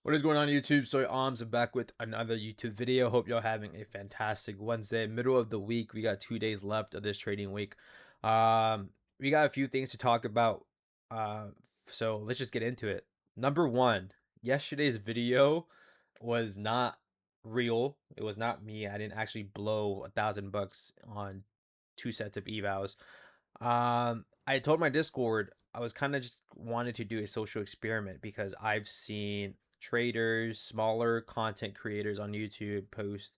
What is going on YouTube? Soy Arms. I'm back with another YouTube video. Hope y'all having a fantastic Wednesday. Middle of the week. We got 2 days left of this trading week. Um, we got a few things to talk about. Uh, so let's just get into it. Number one, yesterday's video was not real. It was not me. I didn't actually blow $1,000 on 2 sets of evals. I told my Discord I was kind of just wanted to do a social experiment because I've seen traders, smaller content creators on YouTube post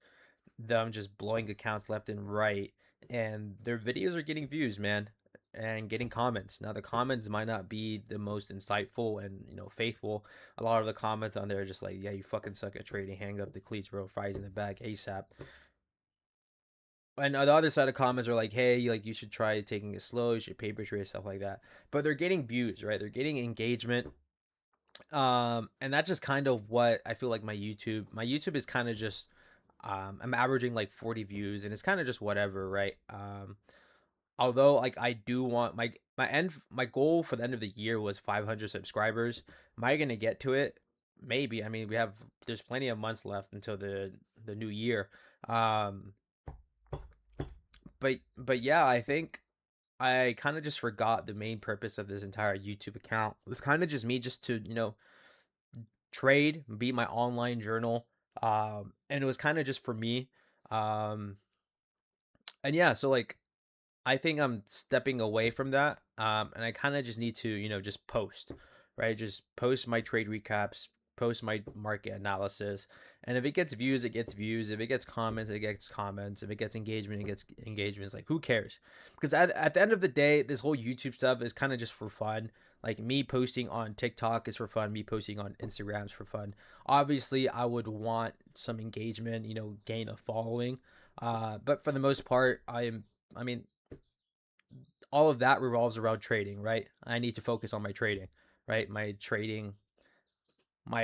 them just blowing accounts left and right, and their videos are getting views, man, and getting comments. Now the comments might not be the most insightful and faithful. A lot of the comments on there are just like, yeah, you fucking suck at trading, hang up the cleats, bro, fries in the bag ASAP. And the other side of comments are like, hey, like you should try taking it slow, you should paper trade, stuff like that. But they're getting views, right? They're getting engagement. And that's just kind of what I feel like my YouTube is kind of just I'm averaging like 40 views, and it's kind of just whatever, right? Although like I do want my goal for the end of the year was 500 subscribers. Am I gonna get to it? Maybe. I mean, there's plenty of months left until the new year. Um but yeah, I think I kind of just forgot the main purpose of this entire YouTube account. It was kind of just me just to, trade, be my online journal. And it was kind of just for me. Um, and yeah, so like I think I'm stepping away from that. And I kind of just need to, just post, right? Just post my trade recaps, post my market analysis. And if it gets views, it gets views. If it gets comments, it gets comments. If it gets engagement, it gets engagement. It's like, who cares? Because at the end of the day, this whole YouTube stuff is kind of just for fun. Like me posting on TikTok is for fun. Me posting on Instagram is for fun. Obviously, I would want some engagement, gain a following. But for the most part, I mean, all of that revolves around trading, right? I need to focus on my trading, right? My trading, my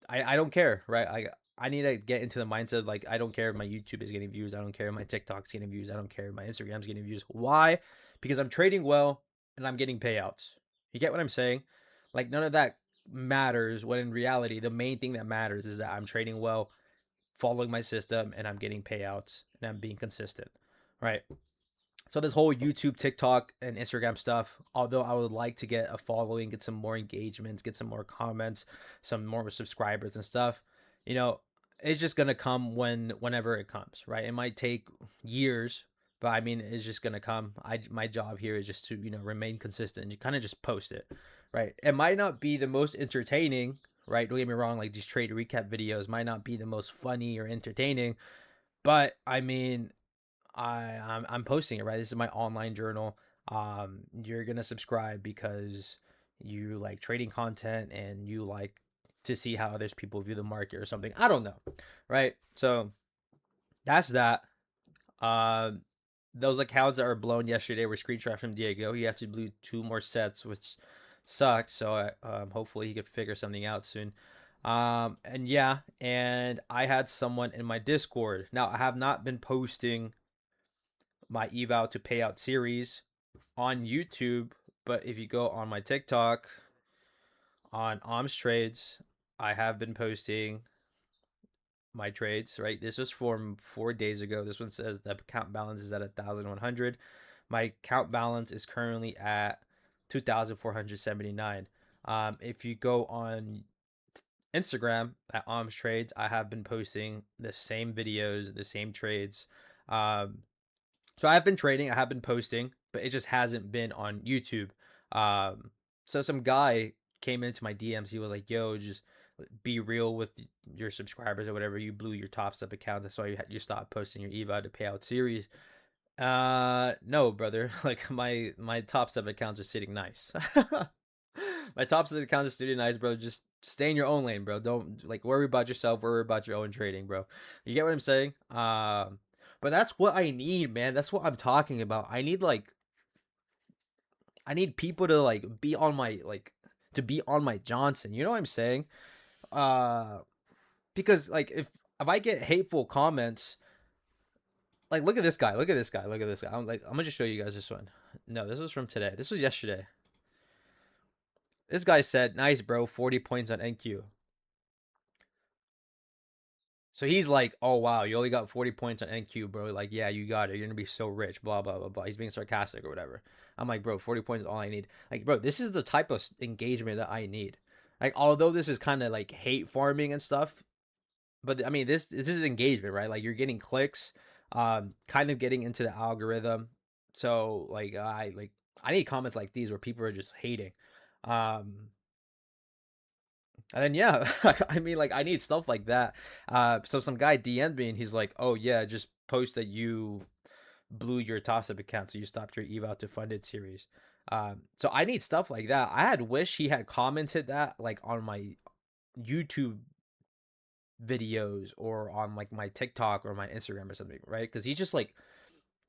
I don't care, right? I need to get into the mindset of like I don't care if my YouTube is getting views, I don't care if my TikTok's getting views, I don't care if my Instagram's getting views. Why? Because I'm trading well and I'm getting payouts. You get what I'm saying? Like none of that matters when in reality the main thing that matters is that I'm trading well, following my system, and I'm getting payouts and I'm being consistent, right? So this whole YouTube, TikTok, and Instagram stuff, although I would like to get a following, get some more engagements, get some more comments, some more subscribers and stuff, you know, it's just gonna come whenever it comes, right? It might take years, but I mean, it's just gonna come. My job here is just to remain consistent. You kind of just post it, right? It might not be the most entertaining, right? Don't get me wrong. Like these trade recap videos might not be the most funny or entertaining, but I mean, I'm posting it, right. This is my online journal. You're gonna subscribe because you like trading content and you like to see how others people view the market or something. I don't know, right? So that's that. Um, those accounts that were blown yesterday were screenshot from Diego. He has to blew 2 more sets, which sucked. So hopefully he could figure something out soon. And yeah, and I had someone in my Discord. Now I have not been posting my eval to payout series on YouTube, but if you go on my TikTok on Arms Trades, I have been posting my trades, right? This was from 4 days ago. This one says the account balance is at 1,100. My account balance is currently at 2,479. If you go on Instagram at Arms Trades, I have been posting the same videos, the same trades. Um, So I have been trading, I have been posting, but it just hasn't been on YouTube. Um, so some guy came into my DMs. He was like, "Yo, just be real with your subscribers or whatever. You blew your top step account. That's why you stopped posting your EVA to payout series." No, brother. Like my top step accounts are sitting nice. My top step accounts are sitting nice, bro. Just stay in your own lane, bro. Don't like worry about yourself. Worry about your own trading, bro. You get what I'm saying? But that's what I need, man. That's what I'm talking about. I need people to like be on my to be on my Johnson. You know what I'm saying? Uh because like if I get hateful comments, like look at this guy, look at this guy, look at this guy. I'm gonna just show you guys this one. No, this was from today. This was yesterday. This guy said, "Nice, bro. 40 points on NQ." So he's like, "Oh wow, you only got 40 points on NQ, bro." Like, "Yeah, you got it. You're gonna be so rich." Blah blah blah blah. He's being sarcastic or whatever. I'm like, "Bro, 40 points is all I need." Like, bro, this is the type of engagement that I need. Like, although this is kind of like hate farming and stuff, but I mean, this is engagement, right? Like, you're getting clicks, kind of getting into the algorithm. So I need comments like these where people are just hating. Um, and then yeah, I mean, like, I need stuff like that. So some guy DM'd me and he's like, "Oh yeah, just post that you blew your toss-up account, so you stopped your Eval to funded series." So I need stuff like that. I had wish he had commented that like on my YouTube videos or on like my TikTok or my Instagram or something, right? Because he's just like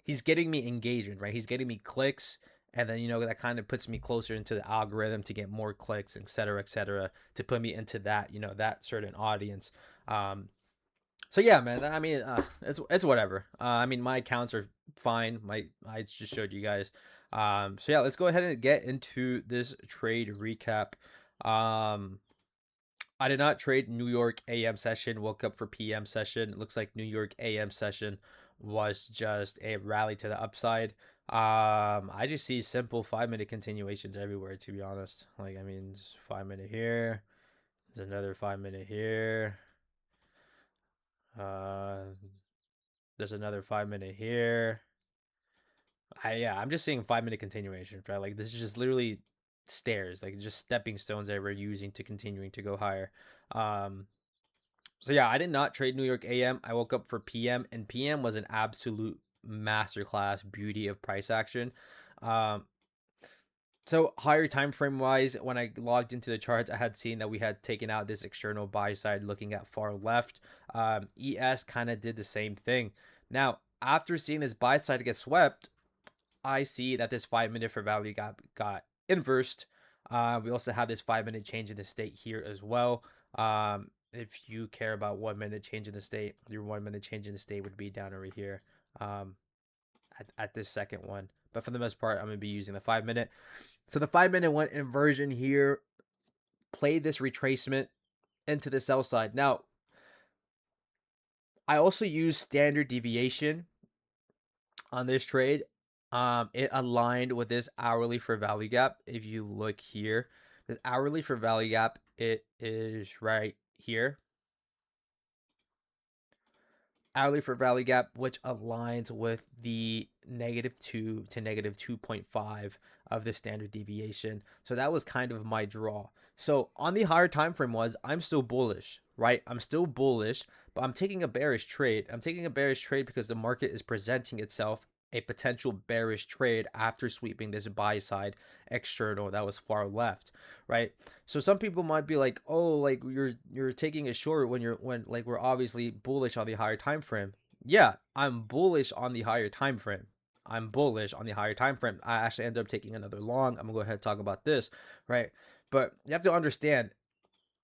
he's getting me engagement, right? He's getting me clicks, and then that kind of puts me closer into the algorithm to get more clicks, et cetera, to put me into that that certain audience. So yeah, man. I mean, it's whatever. I mean, my accounts are fine. I just showed you guys. So yeah, let's go ahead and get into this trade recap. Um, I did not trade New York AM session. Woke up for PM session. It looks like New York AM session was just a rally to the upside. I just see simple 5 minute continuations everywhere. To be honest, like I mean, 5 minute here. There's another 5 minute here. Uh, there's another 5 minute here. I'm just seeing 5 minute continuations, right? Like this is just literally stairs, like just stepping stones that we're using to continuing to go higher. Um, So yeah, I did not trade New York AM. I woke up for PM, and PM was an absolute masterclass beauty of price action. Um, so higher time frame wise, when I logged into the charts, I had seen that we had taken out this external buy side looking at far left. ES kind of did the same thing. Now, after seeing this buy side get swept, I see that this 5 minute for value got inversed. We also have this 5 minute change in the state here as well. If you care about 1 minute change in the state, your 1 minute change in the state would be down over here um, at this second one. But for the most part, I'm going to be using the 5 minute. So the 5 minute went inversion here, played this retracement into the sell side. Now, I also use standard deviation on this trade. It aligned with this hourly for value gap. If you look here, this hourly for value gap, it is right here. Hourly for value gap, which aligns with the -2 to -2.5 of the standard deviation. So that was kind of my draw. So on the higher time frame I'm still bullish, right? I'm still bullish, but I'm taking a bearish trade. I'm taking a bearish trade because the market is presenting itself a potential bearish trade after sweeping this buy side external that was far left, right? So some people might be like, "Oh, like you're taking a short when like we're obviously bullish on the higher time frame." Yeah, I'm bullish on the higher time frame. I'm bullish on the higher time frame. I actually ended up taking another long. I'm gonna go ahead and talk about this, right? But you have to understand,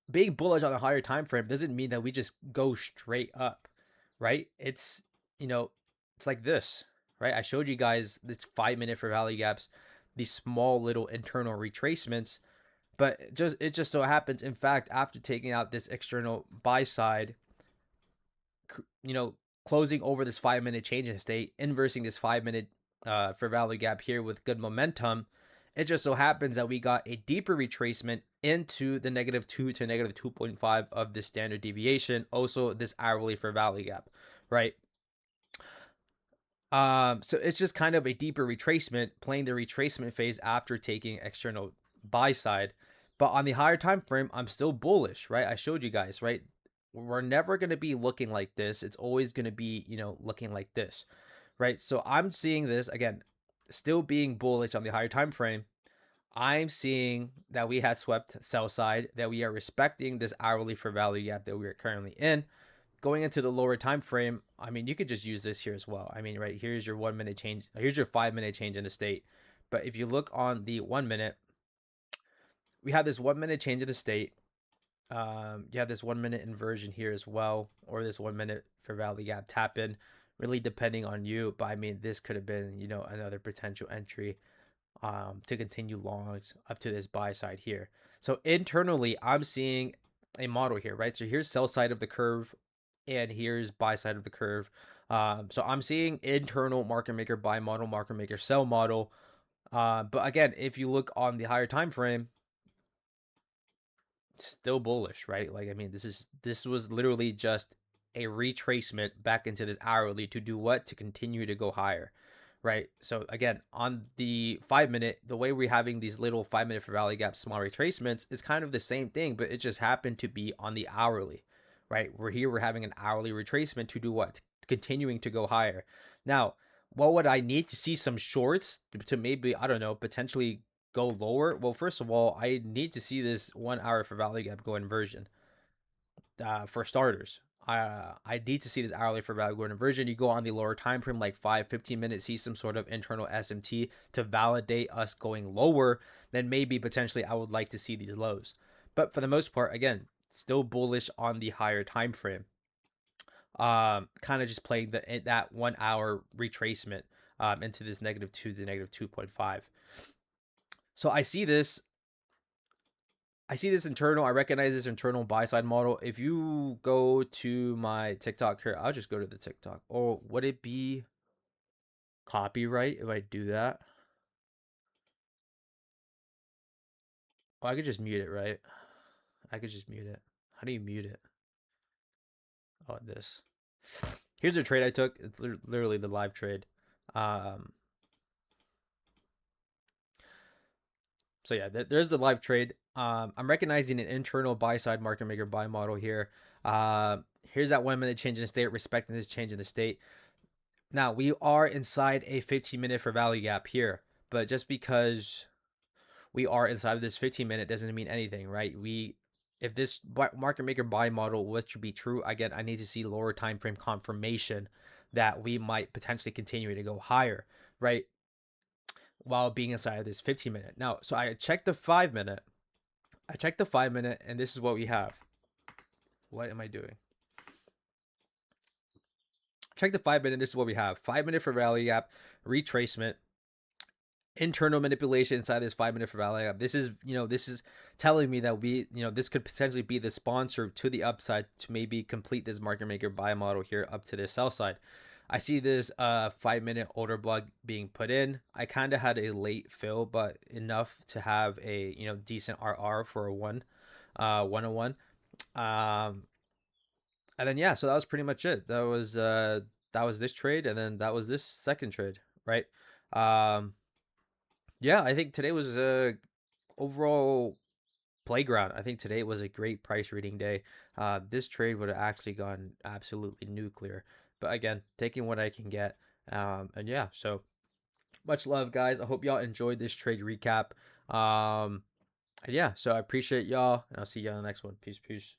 being bullish on the higher time frame doesn't mean that we just go straight up, right? You know, it's like this, right? I showed you guys this 5 minute for value gaps, these small little internal retracements, but it just so happens, in fact, after taking out this external buy side, you know, closing over this 5 minute change in state, inversing this 5 minute for value gap here with good momentum, it just so happens that we got a deeper retracement into the -2 to -2.5 of the standard deviation. Also, this hourly for value gap, right? So it's just kind of a deeper retracement, playing the retracement phase after taking external buy side. But on the higher time frame, I'm still bullish, right? I showed you guys, right? We're never going to be looking like this. It's always going to be, looking like this, right? So I'm seeing this again, still being bullish on the higher time frame. I'm seeing that we had swept sell side, that we are respecting this hourly for value gap that we are currently in. Going into the lower time frame, I mean, you could just use this here as well. I mean, right, here's your 1 minute change, here's your 5 minute change in the state. But if you look on the 1 minute, we have this 1 minute change in the state. You have this 1 minute inversion here as well, or this 1 minute for value gap tap in, really depending on you. But I mean, this could have been, another potential entry to continue longs up to this buy side here. So internally, I'm seeing a model here, right? So here's sell side of the curve and here's buy side of the curve. So I'm seeing internal market maker buy model, market maker sell model. But again, if you look on the higher time frame, still bullish, right? Like, I mean, this was literally just a retracement back into this hourly to do what? To continue to go higher, right? So again, on the 5 minute, the way we're having these little 5 minute for valley gap small retracements is kind of the same thing, but it just happened to be on the hourly, right? We're having an hourly retracement to do what? Continuing to go higher. Now, what would I need to see some shorts to maybe, I don't know, potentially go lower? Well, first of all, I need to see this 1 hour for value gap go inversion. For starters, I need to see this hourly for value go inversion. You go on the lower time frame, like 5-15 minutes, see some sort of internal SMT to validate us going lower. Then maybe potentially I would like to see these lows. But for the most part, again, still bullish on the higher time frame. Kind of just playing that 1 hour retracement into this -2 to -2.5. So I see this internal. I recognize this internal buy side model. If you go to my TikTok here, I'll just go to the TikTok. Or would it be copyright if I do that? Oh, I could just mute it, right? I could just mute it. How do you mute it? Oh, this. Here's a trade I took. It's literally the live trade. Um, so yeah, there's the live trade. I'm recognizing an internal buy side market maker buy model here. Here's that 1 minute change in the state, respecting this change in the state. Now we are inside a 15-minute for value gap here, but just because we are inside of this 15-minute doesn't mean anything, right? If this market maker buy model was to be true, again, I need to see lower time frame confirmation that we might potentially continue to go higher, right? While being inside of this 15-minute. Now, so I checked the 5 minute. I checked the 5 minute, and this is what we have. What am I doing? Check the 5 minute. This is what we have: 5 minute for value gap, retracement, internal manipulation inside this 5 minute for value gap. This is telling me that this could potentially be the sponsor to the upside to maybe complete this market maker buy model here up to the sell side. I see this 5 minute order block being put in. I kind of had a late fill, but enough to have a decent RR for a 101. And then yeah, so that was pretty much it. That was this trade, and then that was this second trade, right? Um, yeah, I think today was a overall playground. I think today was a great price reading day. This trade would have actually gone absolutely nuclear, but again, taking what I can get. And yeah, so much love, guys. I hope y'all enjoyed this trade recap. And yeah, so I appreciate y'all, and I'll see you on the next one. Peace, peace.